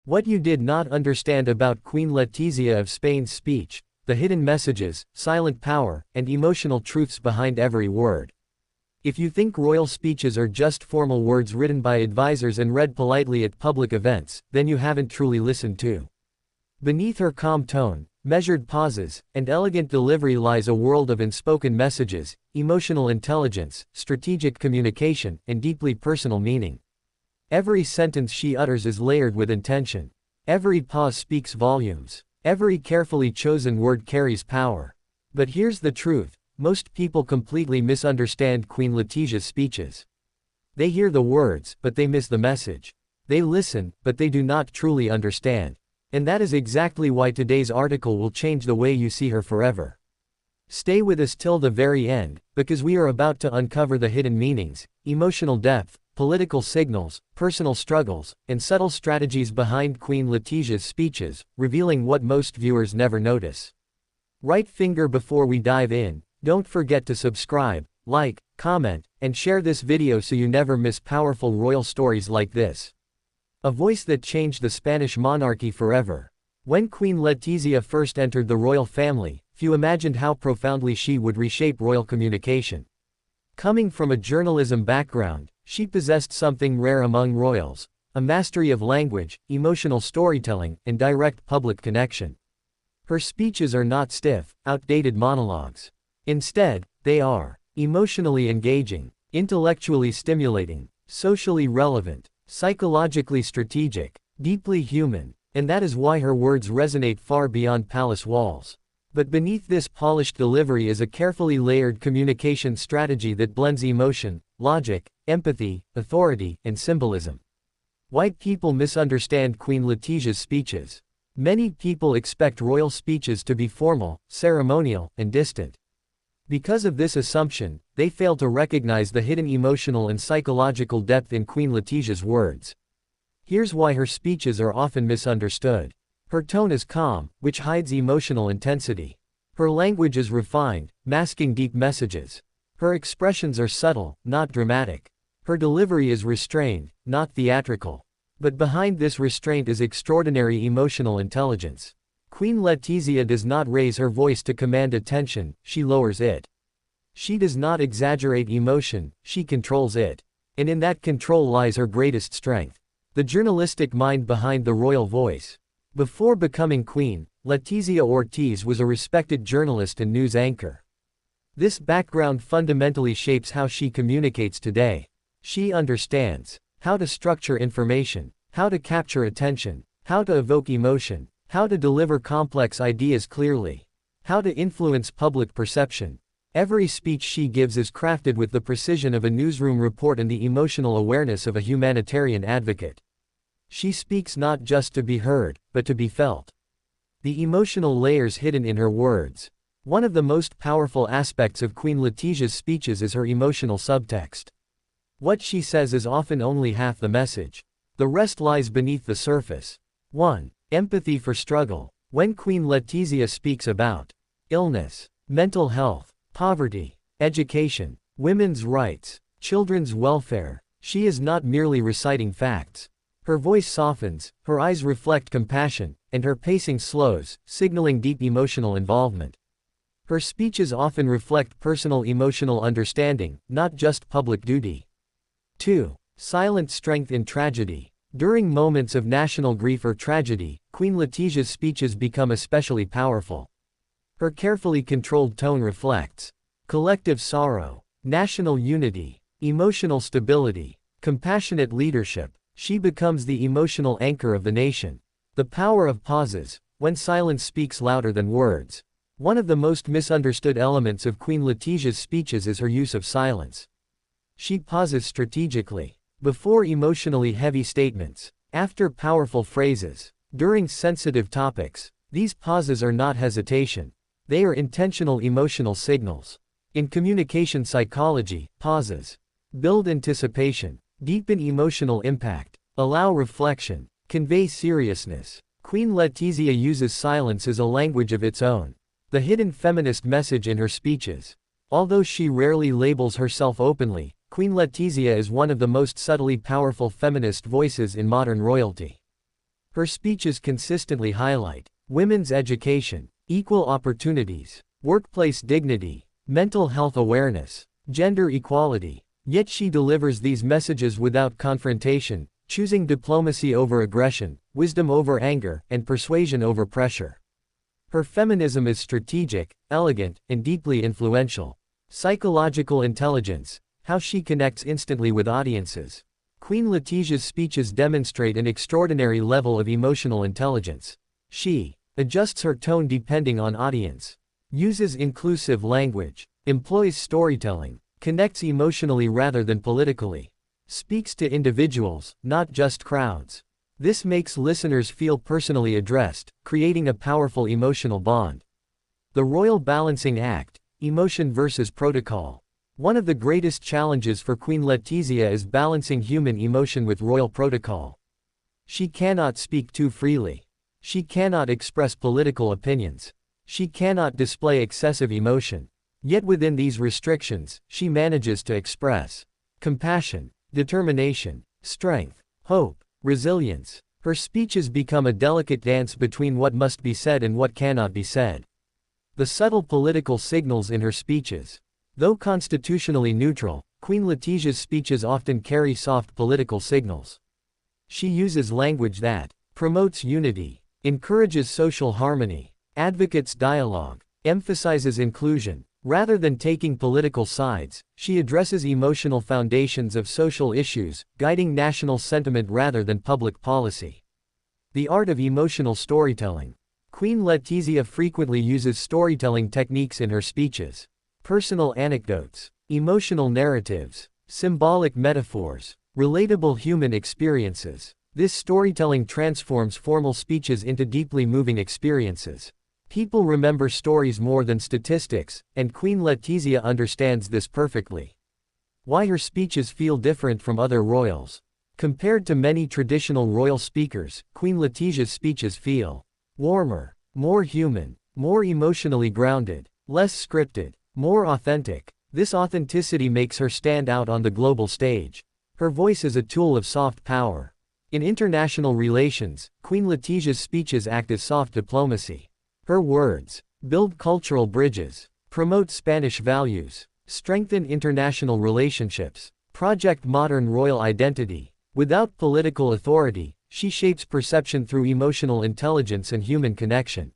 What you did not understand about Queen Letizia of Spain's speech, the hidden messages, silent power, and emotional truths behind every word. If you think royal speeches are just formal words written by advisors and read politely at public events, then you haven't truly listened to. Beneath her calm tone, measured pauses, and elegant delivery lies a world of unspoken messages, emotional intelligence, strategic communication, and deeply personal meaning. Every sentence she utters is layered with intention. Every pause speaks volumes. Every carefully chosen word carries power. But here's the truth. Most people completely misunderstand Queen Letizia's speeches. They hear the words, but they miss the message. They listen, but they do not truly understand. And that is exactly why today's article will change the way you see her forever. Stay with us till the very end, because we are about to uncover the hidden meanings, emotional depth, political signals, personal struggles, and subtle strategies behind Queen Letizia's speeches, revealing what most viewers never notice. Right finger before we dive in, don't forget to subscribe, like, comment, and share this video so you never miss powerful royal stories like this. A voice that changed the Spanish monarchy forever. When Queen Letizia first entered the royal family, few imagined how profoundly she would reshape royal communication. Coming from a journalism background, she possessed something rare among royals, a mastery of language, emotional storytelling, and direct public connection. Her speeches are not stiff, outdated monologues. Instead, they are emotionally engaging, intellectually stimulating, socially relevant, psychologically strategic, deeply human, and that is why her words resonate far beyond palace walls. But beneath this polished delivery is a carefully layered communication strategy that blends emotion, logic, empathy, authority, and symbolism. Why people misunderstand Queen Letizia's speeches. Many people expect royal speeches to be formal, ceremonial, and distant. Because of this assumption, they fail to recognize the hidden emotional and psychological depth in Queen Letizia's words. Here's why her speeches are often misunderstood. Her tone is calm, which hides emotional intensity. Her language is refined, masking deep messages. Her expressions are subtle, not dramatic. Her delivery is restrained, not theatrical. But behind this restraint is extraordinary emotional intelligence. Queen Letizia does not raise her voice to command attention, she lowers it. She does not exaggerate emotion, she controls it. And in that control lies her greatest strength. The journalistic mind behind the royal voice. Before becoming queen, Letizia Ortiz was a respected journalist and news anchor. This background fundamentally shapes how she communicates today. She understands how to structure information, how to capture attention, how to evoke emotion, how to deliver complex ideas clearly, how to influence public perception. Every speech she gives is crafted with the precision of a newsroom report and the emotional awareness of a humanitarian advocate. She speaks not just to be heard, but to be felt. The emotional layers hidden in her words. One of the most powerful aspects of Queen Letizia's speeches is her emotional subtext. What she says is often only half the message. The rest lies beneath the surface. 1. Empathy for struggle. When Queen Letizia speaks about illness, mental health, poverty, education, women's rights, children's welfare, she is not merely reciting facts. Her voice softens, her eyes reflect compassion, and her pacing slows, signaling deep emotional involvement. Her speeches often reflect personal emotional understanding, not just public duty. 2. Silent strength in tragedy. During moments of national grief or tragedy, Queen Letizia's speeches become especially powerful. Her carefully controlled tone reflects collective sorrow, national unity, emotional stability, compassionate leadership. She becomes the emotional anchor of the nation. The power of pauses, when silence speaks louder than words. One of the most misunderstood elements of Queen Letizia's speeches is her use of silence. She pauses strategically, before emotionally heavy statements, after powerful phrases, during sensitive topics. These pauses are not hesitation. They are intentional emotional signals. In communication psychology, pauses build anticipation, deepen emotional impact, allow reflection, convey seriousness. Queen Letizia uses silence as a language of its own. The hidden feminist message in her speeches. Although she rarely labels herself openly, Queen Letizia is one of the most subtly powerful feminist voices in modern royalty. Her speeches consistently highlight women's education, equal opportunities, workplace dignity, mental health awareness, gender equality. Yet she delivers these messages without confrontation, choosing diplomacy over aggression, wisdom over anger, and persuasion over pressure. Her feminism is strategic, elegant, and deeply influential. Psychological intelligence, how she connects instantly with audiences. Queen Letitia's speeches demonstrate an extraordinary level of emotional intelligence. She adjusts her tone depending on audience, uses inclusive language, employs storytelling, connects emotionally rather than politically, speaks to individuals, not just crowds. This makes listeners feel personally addressed, creating a powerful emotional bond. The Royal Balancing Act, emotion versus protocol. One of the greatest challenges for Queen Letizia is balancing human emotion with royal protocol. She cannot speak too freely. She cannot express political opinions. She cannot display excessive emotion. Yet within these restrictions, she manages to express compassion, determination, strength, hope, resilience. Her speeches become a delicate dance between what must be said and what cannot be said. The subtle political signals in her speeches. Though constitutionally neutral, Queen Letitia's speeches often carry soft political signals. She uses language that promotes unity, encourages social harmony, advocates dialogue, emphasizes inclusion. Rather than taking political sides, she addresses emotional foundations of social issues, guiding national sentiment rather than public policy. The art of emotional storytelling. Queen Letizia frequently uses storytelling techniques in her speeches. Personal anecdotes, emotional narratives, symbolic metaphors, relatable human experiences. This storytelling transforms formal speeches into deeply moving experiences. People remember stories more than statistics, and Queen Letizia understands this perfectly. Why her speeches feel different from other royals. Compared to many traditional royal speakers, Queen Letitia's speeches feel warmer, more human, more emotionally grounded, less scripted, more authentic. This authenticity makes her stand out on the global stage. Her voice is a tool of soft power. In international relations, Queen Letitia's speeches act as soft diplomacy. Her words build cultural bridges, promote Spanish values, strengthen international relationships, project modern royal identity. Without political authority, she shapes perception through emotional intelligence and human connection.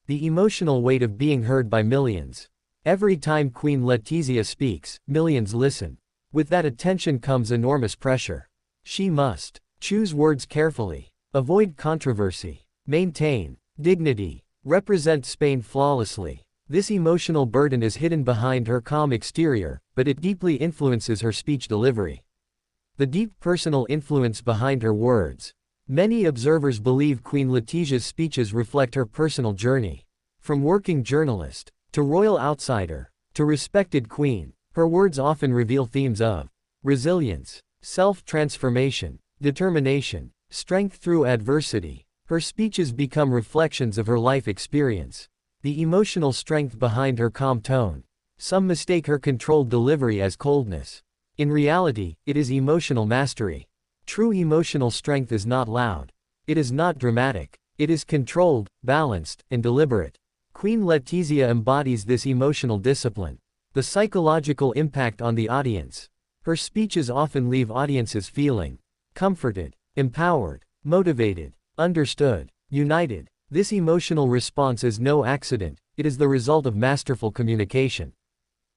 The emotional weight of being heard by millions. Every time Queen Letizia speaks, millions listen. With that attention comes enormous pressure. She must choose words carefully, avoid controversy, maintain dignity, represent Spain flawlessly. This emotional burden is hidden behind her calm exterior, but it deeply influences her speech delivery. The deep personal influence behind her words. Many observers believe Queen Letitia's speeches reflect her personal journey. From working journalist, to royal outsider, to respected queen, her words often reveal themes of resilience, self-transformation, determination, strength through adversity. Her speeches become reflections of her life experience. The emotional strength behind her calm tone. Some mistake her controlled delivery as coldness. In reality, it is emotional mastery. True emotional strength is not loud. It is not dramatic. It is controlled, balanced, and deliberate. Queen Letizia embodies this emotional discipline. The psychological impact on the audience. Her speeches often leave audiences feeling comforted, empowered, motivated, understood, united. This emotional response is no accident, it is the result of masterful communication.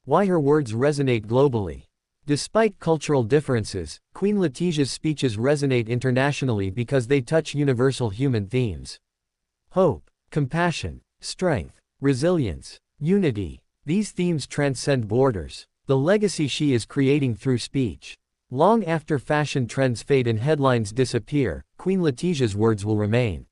Why her words resonate globally. Despite cultural differences, Queen Letitia's speeches resonate internationally because they touch universal human themes. Hope, compassion, strength, resilience, unity. These themes transcend borders. The legacy she is creating through speech. Long after fashion trends fade and headlines disappear, Queen Letitia's words will remain.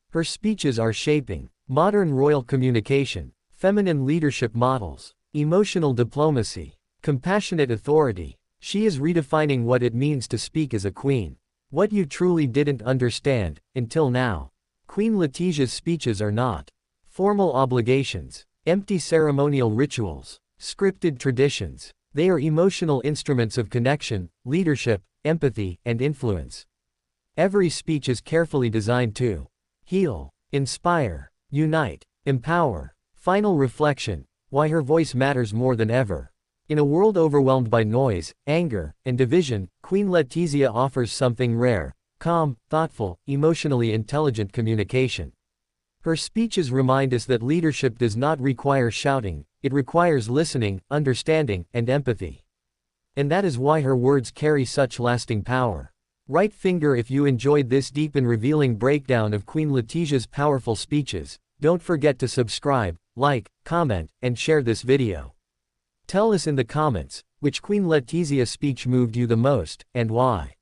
Her speeches are shaping modern royal communication, feminine leadership models, emotional diplomacy, compassionate authority. She is redefining what it means to speak as a queen. What you truly didn't understand, until now. Queen Letitia's speeches are not formal obligations, empty ceremonial rituals, scripted traditions. They are emotional instruments of connection, leadership, empathy, and influence. Every speech is carefully designed to heal, inspire, unite, empower. Final reflection: why her voice matters more than ever. In a world overwhelmed by noise, anger, and division, Queen Letizia offers something rare: calm, thoughtful, emotionally intelligent communication. Her speeches remind us that leadership does not require shouting, it requires listening, understanding, and empathy. And that is why her words carry such lasting power. Right finger if you enjoyed this deep and revealing breakdown of Queen Letizia's powerful speeches. Don't forget to subscribe, like, comment, and share this video. Tell us in the comments, which Queen Letizia speech moved you the most, and why.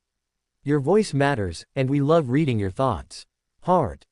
Your voice matters, and we love reading your thoughts. Heart.